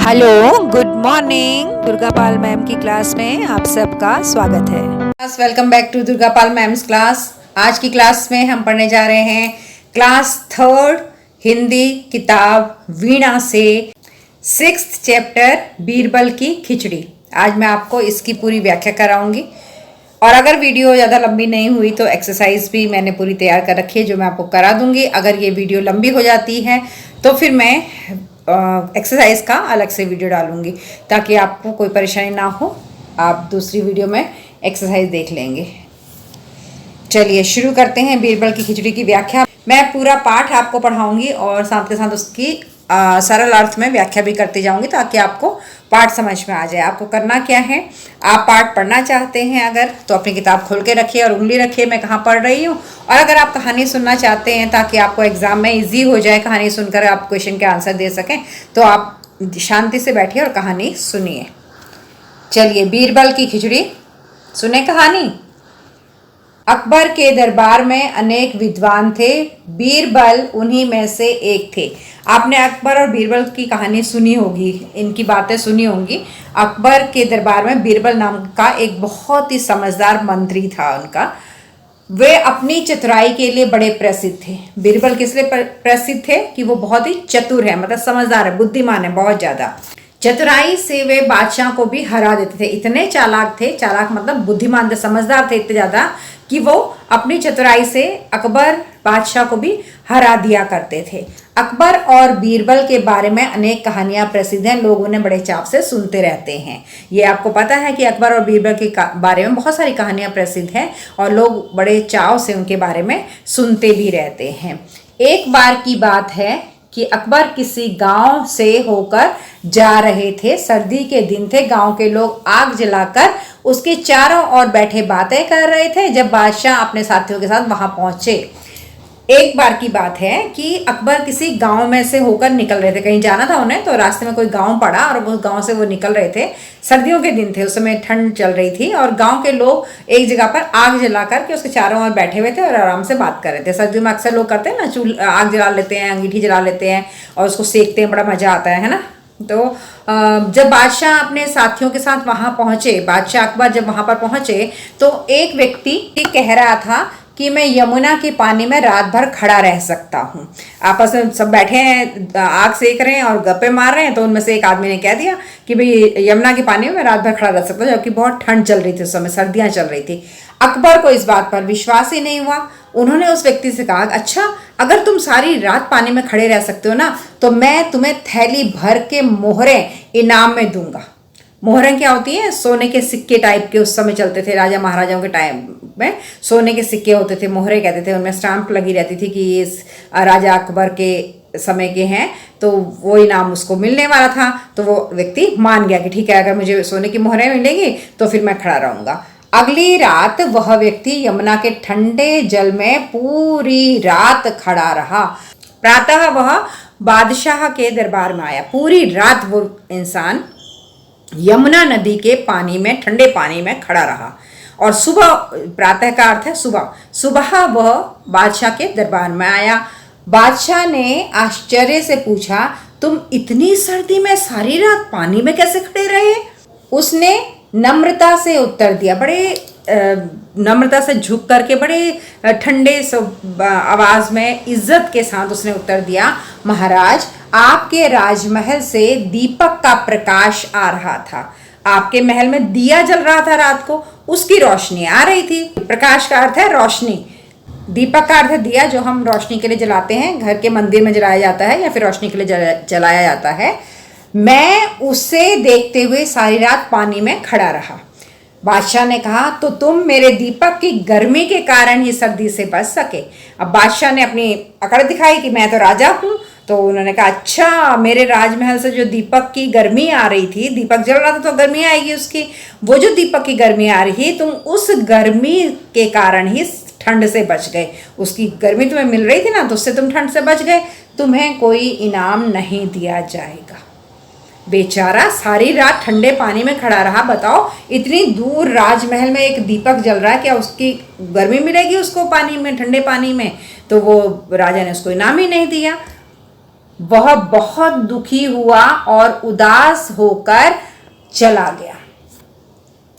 Hello, good morning. Durga Pal ma'am की class में आप सबका स्वागत है। Welcome back to Durga Pal ma'am's class. आज की क्लास में हम पढ़ने जा रहे हैं क्लास थर्ड हिंदी किताब वीणा से 6th चैप्टर बीरबल की खिचड़ी। आज मैं आपको इसकी पूरी व्याख्या कराऊंगी और अगर वीडियो ज़्यादा लंबी नहीं हुई तो एक्सरसाइज भी मैंने पूरी तैयार कर रखी है जो मैं आपको करा दूंगी। अगर ये वीडियो लंबी हो जाती है तो फिर मैं एक्सरसाइज का अलग से वीडियो डालूंगी ताकि आपको कोई परेशानी ना हो। आप दूसरी वीडियो में एक्सरसाइज देख लेंगे। चलिए शुरू करते हैं बीरबल की खिचड़ी की व्याख्या। मैं पूरा पाठ आपको पढ़ाऊंगी और साथ के साथ उसकी सरल अर्थ में व्याख्या भी करती जाऊंगी ताकि आपको पाठ समझ में आ जाए। आपको करना क्या है, आप पाठ पढ़ना चाहते हैं अगर तो अपनी किताब खोल के रखिए और उंगली रखिए मैं कहाँ पढ़ रही हूँ। और अगर आप कहानी सुनना चाहते हैं ताकि आपको एग्जाम में इजी हो जाए, कहानी सुनकर आप क्वेश्चन के आंसर दे सकें, तो आप शांति से बैठिए और कहानी सुनिए। चलिए बीरबल की खिचड़ी सुने कहानी। अकबर के दरबार में अनेक विद्वान थे, बीरबल उन्हीं में से एक थे। आपने अकबर और बीरबल की कहानी सुनी होगी, इनकी बातें सुनी होंगी। अकबर के दरबार में बीरबल नाम का एक बहुत ही समझदार मंत्री था उनका। वे अपनी चतुराई के लिए बड़े प्रसिद्ध थे। बीरबल किस लिए प्रसिद्ध थे कि वो बहुत ही चतुर है, मतलब समझदार है, बुद्धिमान है बहुत ज़्यादा। चतुराई से वे बादशाह को भी हरा देते थे। इतने चालाक थे, चालाक मतलब बुद्धिमान थे, समझदार थे इतने ज़्यादा कि वो अपनी चतुराई से अकबर बादशाह को भी हरा दिया करते थे। अकबर और बीरबल के बारे में अनेक कहानियां प्रसिद्ध हैं, लोग उन्हें बड़े चाव से सुनते रहते हैं। ये आपको पता है कि अकबर और बीरबल के बारे में बहुत सारी कहानियां प्रसिद्ध हैं और लोग बड़े चाव से उनके बारे में सुनते भी रहते हैं। एक बार की बात है कि अकबर किसी गांव से होकर जा रहे थे। सर्दी के दिन थे, गांव के लोग आग जलाकर उसके चारों ओर बैठे बातें कर रहे थे जब बादशाह अपने साथियों के साथ वहां पहुंचे। एक बार की बात है कि अकबर किसी गांव में से होकर निकल रहे थे, कहीं जाना था उन्हें, तो रास्ते में कोई गांव पड़ा और उस गांव से वो निकल रहे थे। सर्दियों के दिन थे, उस समय ठंड चल रही थी और गांव के लोग एक जगह पर आग जला करके उसके चारों ओर बैठे हुए थे और आराम से बात कर रहे थे। सर्दियों में अक्सर लोग करते हैं ना, आग जला लेते हैं, अंगीठी जला लेते हैं और उसको सेकते हैं, बड़ा मजा आता है ना। तो जब बादशाह अपने साथियों के साथ वहां पहुंचे, बादशाह अकबर जब वहां पर पहुंचे तो एक व्यक्ति कह रहा था कि मैं यमुना के पानी में रात भर खड़ा रह सकता हूँ। आपस में सब बैठे हैं, आग सेक रहे हैं और गप्पे मार रहे हैं, तो उनमें से एक आदमी ने कह दिया कि भाई यमुना के पानी में मैं रात भर खड़ा रह सकता हूँ, जबकि बहुत ठंड चल रही थी, उस समय सर्दियाँ चल रही थी। अकबर को इस बात पर विश्वास ही नहीं हुआ। उन्होंने उस व्यक्ति से कहा, अच्छा अगर तुम सारी रात पानी में खड़े रह सकते हो ना, तो मैं तुम्हें थैली भर के मोहरें इनाम में दूंगा। मोहरें क्या होती हैं? सोने के सिक्के टाइप के उस समय चलते थे, राजा महाराजाओं के टाइम में सोने के सिक्के होते थे, मोहरें कहते थे। उनमें स्टाम्प लगी रहती थी कि ये राजा अकबर के समय के हैं, तो वो इनाम उसको मिलने वाला था। तो वो व्यक्ति मान गया कि ठीक है, अगर मुझे सोने की मोहरें मिलेंगी तो फिर मैं खड़ा रहूंगा। अगली रात वह व्यक्ति यमुना के ठंडे जल में पूरी रात खड़ा रहा। प्रातः वह बादशाह के दरबार में आया। पूरी रात वो इंसान यमुना नदी के पानी में, ठंडे पानी में खड़ा रहा और सुबह, प्रातः का अर्थ है सुबह, सुबह वह बादशाह के दरबार में आया। बादशाह ने आश्चर्य से पूछा, तुम इतनी सर्दी में सारी रात पानी में कैसे खड़े रहे? उसने नम्रता से उत्तर दिया, बड़े नम्रता से झुक करके, बड़े ठंडे आवाज में इज्जत के साथ उसने उत्तर दिया, महाराज आपके राजमहल से दीपक का प्रकाश आ रहा था। आपके महल में दिया जल रहा था, रात को उसकी रोशनी आ रही थी। प्रकाश का अर्थ है रोशनी, दीपक का अर्थ है दिया, जो हम रोशनी के लिए जलाते हैं, घर के मंदिर में जलाया जाता है या फिर रोशनी के लिए जलाया जाता है। मैं उसे देखते हुए सारी रात पानी में खड़ा रहा। बादशाह ने कहा, तो तुम मेरे दीपक की गर्मी के कारण ही सर्दी से बच सके। अब बादशाह ने अपनी अकड़ दिखाई कि मैं तो राजा हूँ। तो उन्होंने कहा, अच्छा मेरे राजमहल से जो दीपक की गर्मी आ रही थी, दीपक जल रहा था तो गर्मी आएगी उसकी, वो जो दीपक की गर्मी आ रही तुम उस गर्मी के कारण ही ठंड से बच गए। उसकी गर्मी तुम्हें मिल रही थी ना, तो उससे तुम ठंड से बच गए। तुम्हें कोई इनाम नहीं दिया जाएगा। बेचारा सारी रात ठंडे पानी में खड़ा रहा। बताओ, इतनी दूर राजमहल में एक दीपक जल रहा है, क्या उसकी गर्मी मिलेगी उसको पानी में, ठंडे पानी में? तो वो राजा ने उसको इनाम ही नहीं दिया। वह बहुत दुखी हुआ और उदास होकर चला गया।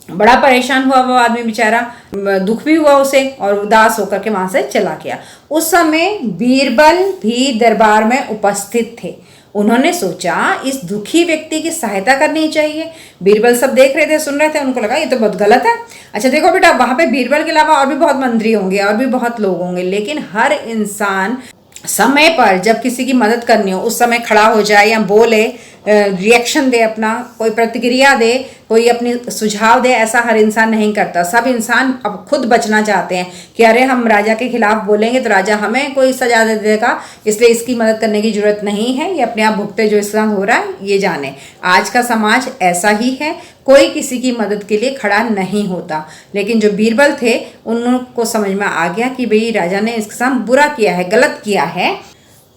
बड़ा परेशान हुआ वो आदमी बेचारा, दुख भी हुआ उसे और उदास होकर के वहां से चला गया। उस समय बीरबल भी दरबार में उपस्थित थे। उन्होंने सोचा इस दुखी व्यक्ति की सहायता करनी चाहिए। बीरबल सब देख रहे थे, सुन रहे थे, उनको लगा ये तो बहुत गलत है। अच्छा देखो बेटा, वहां पे बीरबल के अलावा और भी बहुत मंत्री होंगे और भी बहुत लोग होंगे, लेकिन हर इंसान समय पर जब किसी की मदद करनी हो उस समय खड़ा हो जाए या बोले, रिएक्शन दे, अपना कोई प्रतिक्रिया दे, कोई अपनी सुझाव दे, ऐसा हर इंसान नहीं करता। सब इंसान अब खुद बचना चाहते हैं कि अरे हम राजा के खिलाफ बोलेंगे तो राजा हमें कोई सजा दे देगा, इसलिए इसकी मदद करने की जरूरत नहीं है, ये अपने आप भुगते जो इसका हो रहा है ये जाने। आज का समाज ऐसा ही है, कोई किसी की मदद के लिए खड़ा नहीं होता। लेकिन जो बीरबल थे उनको समझ में आ गया कि भाई राजा ने इसके साथ बुरा किया है, गलत किया है।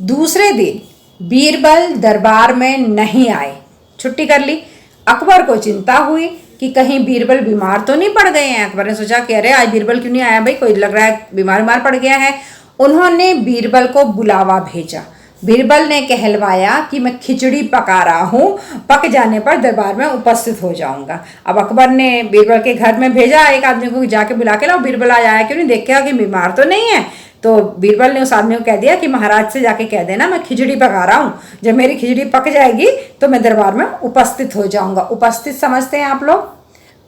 दूसरे दिन बीरबल दरबार में नहीं आए, छुट्टी कर ली। अकबर को चिंता हुई कि कहीं बीरबल बीमार तो नहीं पड़ गए हैं। अकबर ने सोचा कि अरे आज बीरबल क्यों नहीं आया भाई, कोई लग रहा है बीमार पड़ गया है। उन्होंने बीरबल को बुलावा भेजा। बीरबल ने कहलवाया कि मैं खिचड़ी पका रहा हूँ, पक जाने पर दरबार में उपस्थित हो जाऊंगा। अब अकबर ने बीरबल के घर में भेजा एक आदमी को, जाके बुला के लाओ, बीरबल आज आया क्यों नहीं, देखा कि बीमार तो नहीं है। तो बीरबल ने उस आदमी को कह दिया कि महाराज से जाके कह देना मैं खिचड़ी पका रहा हूँ, जब मेरी खिचड़ी पक जाएगी तो मैं दरबार में उपस्थित हो जाऊंगा। उपस्थित समझते हैं आप लोग,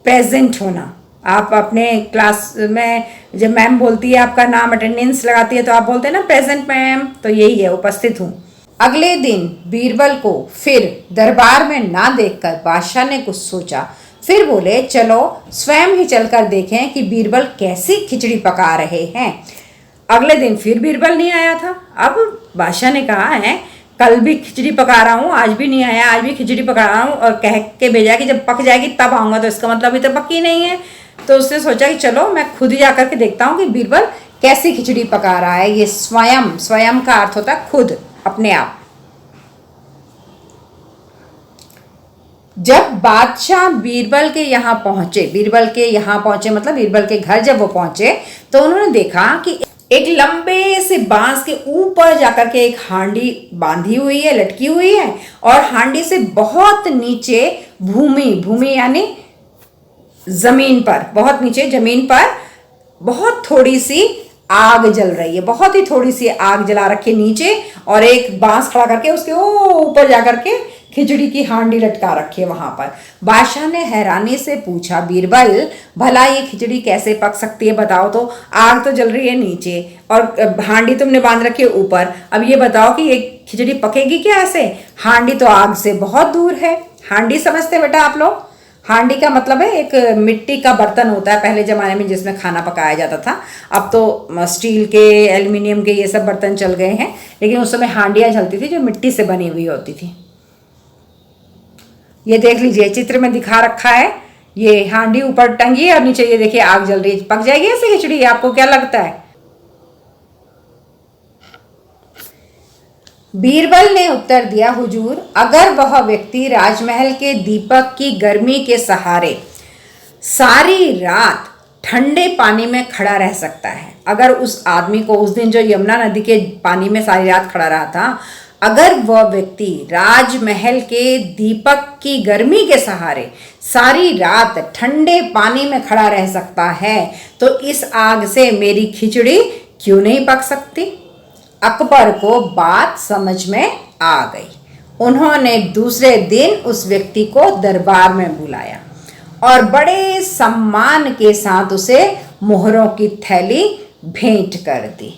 प्रेजेंट होना। आप अपने क्लास में जब मैम बोलती है आपका नाम, अटेंडेंस लगाती है, तो आप बोलते हैं ना प्रेजेंट मैम, तो यही है उपस्थित हूँ। अगले दिन बीरबल को फिर दरबार में ना देखकर बादशाह ने कुछ सोचा। फिर बोले चलो स्वयं ही चलकर देखें कि बीरबल कैसी खिचड़ी पका रहे हैं। अगले दिन फिर बीरबल नहीं आया था। अब बादशाह ने कहा है कल भी खिचड़ी पका रहा हूँ, आज भी नहीं आया, आज भी खिचड़ी पका रहा हूँ और कह के भेजा कि जब पक जाएगी तब आऊँगा, तो इसका मतलब अभी तो पकी नहीं है। तो उसने सोचा कि चलो मैं खुद ही जाकर के देखता हूँ कि बीरबल कैसी खिचड़ी पका रहा है। ये स्वयं, स्वयं का अर्थ होता है खुद, अपने आप। जब बादशाह बीरबल के यहाँ पहुंचे मतलब बीरबल के घर जब वो पहुंचे तो उन्होंने देखा कि एक लंबे से बांस के ऊपर जाकर के एक हांडी बांधी हुई है, लटकी हुई है, और हांडी से बहुत नीचे भूमि यानी जमीन पर, बहुत नीचे जमीन पर बहुत थोड़ी सी आग जल रही है, बहुत ही थोड़ी सी आग जला रखी नीचे, और एक बांस खड़ा करके उसके ऊपर जाकर के खिचड़ी की हांडी लटका रखी है वहां पर। बादशाह ने हैरानी से पूछा, बीरबल भला ये खिचड़ी कैसे पक सकती है बताओ तो, आग तो जल रही है नीचे और हांडी तुमने बांध रखी है ऊपर, अब ये बताओ कि ये खिचड़ी पकेगी कैसे? हांडी तो आग से बहुत दूर है। हांडी समझते बेटा आप लोग? हांडी का मतलब है एक मिट्टी का बर्तन होता है पहले ज़माने में जिसमें खाना पकाया जाता था। अब तो स्टील के, एल्युमिनियम के ये सब बर्तन चल गए हैं, लेकिन उस समय हांडियाँ चलती थी जो मिट्टी से बनी हुई होती थी। ये देख लीजिए चित्र में दिखा रखा है, ये हांडी ऊपर टंगी है और नीचे ये देखिए आग जल रही है। पक जाएगी ऐसे खिचड़ी? आपको क्या लगता है? बीरबल ने उत्तर दिया, हुजूर अगर वह व्यक्ति राजमहल के दीपक की गर्मी के सहारे सारी रात ठंडे पानी में खड़ा रह सकता है, अगर उस आदमी को उस दिन जो यमुना नदी के पानी में सारी रात खड़ा रहा था, अगर वह व्यक्ति राजमहल के दीपक की गर्मी के सहारे सारी रात ठंडे पानी में खड़ा रह सकता है, तो इस आग से मेरी खिचड़ी क्यों नहीं पक सकती? अकबर को बात समझ में आ गई। उन्होंने दूसरे दिन उस व्यक्ति को दरबार में बुलाया और बड़े सम्मान के साथ उसे मोहरों की थैली भेंट कर दी।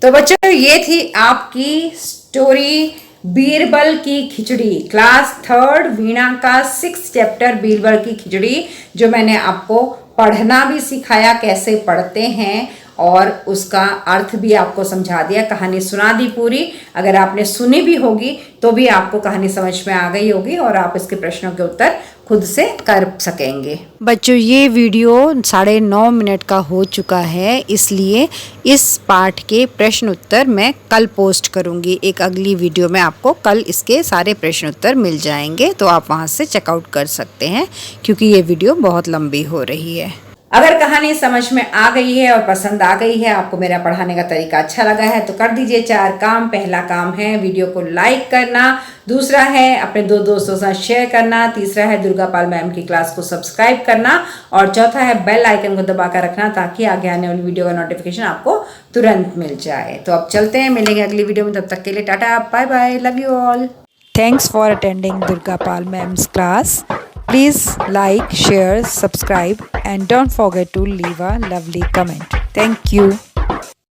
तो बच्चों ये थी आपकी स्टोरी बीरबल की खिचड़ी, क्लास 3 वीणा का 6th चैप्टर बीरबल की खिचड़ी, जो मैंने आपको पढ़ना भी सिखाया, कैसे पढ़ते हैं, और उसका अर्थ भी आपको समझा दिया, कहानी सुना दी पूरी। अगर आपने सुनी भी होगी तो भी आपको कहानी समझ में आ गई होगी और आप इसके प्रश्नों के उत्तर खुद से कर सकेंगे। बच्चों ये वीडियो 9.5 मिनट का हो चुका है, इसलिए इस पाठ के प्रश्न उत्तर मैं कल पोस्ट करूंगी। एक अगली वीडियो में आपको कल इसके सारे प्रश्न उत्तर मिल जाएंगे, तो आप वहां से चेकआउट कर सकते हैं क्योंकि ये वीडियो बहुत लंबी हो रही है। अगर कहानी समझ में आ गई है और पसंद आ गई है, आपको मेरा पढ़ाने का तरीका अच्छा लगा है, तो कर दीजिए 4 काम। पहला काम है वीडियो को लाइक करना, दूसरा है अपने 2 दोस्तों के साथ शेयर करना, तीसरा है दुर्गा पाल मैम की क्लास को सब्सक्राइब करना और चौथा है बेल आइकन को दबा कर रखना ताकि आगे आने वाली वीडियो का नोटिफिकेशन आपको तुरंत मिल जाए। तो अब चलते हैं, मिलेंगे अगली वीडियो में, तब तक के लिए tata, bye bye, love you all. Thanks for attending Durga Pal Ma'am's class. Please like, share, subscribe and don't forget to leave a lovely comment. Thank you.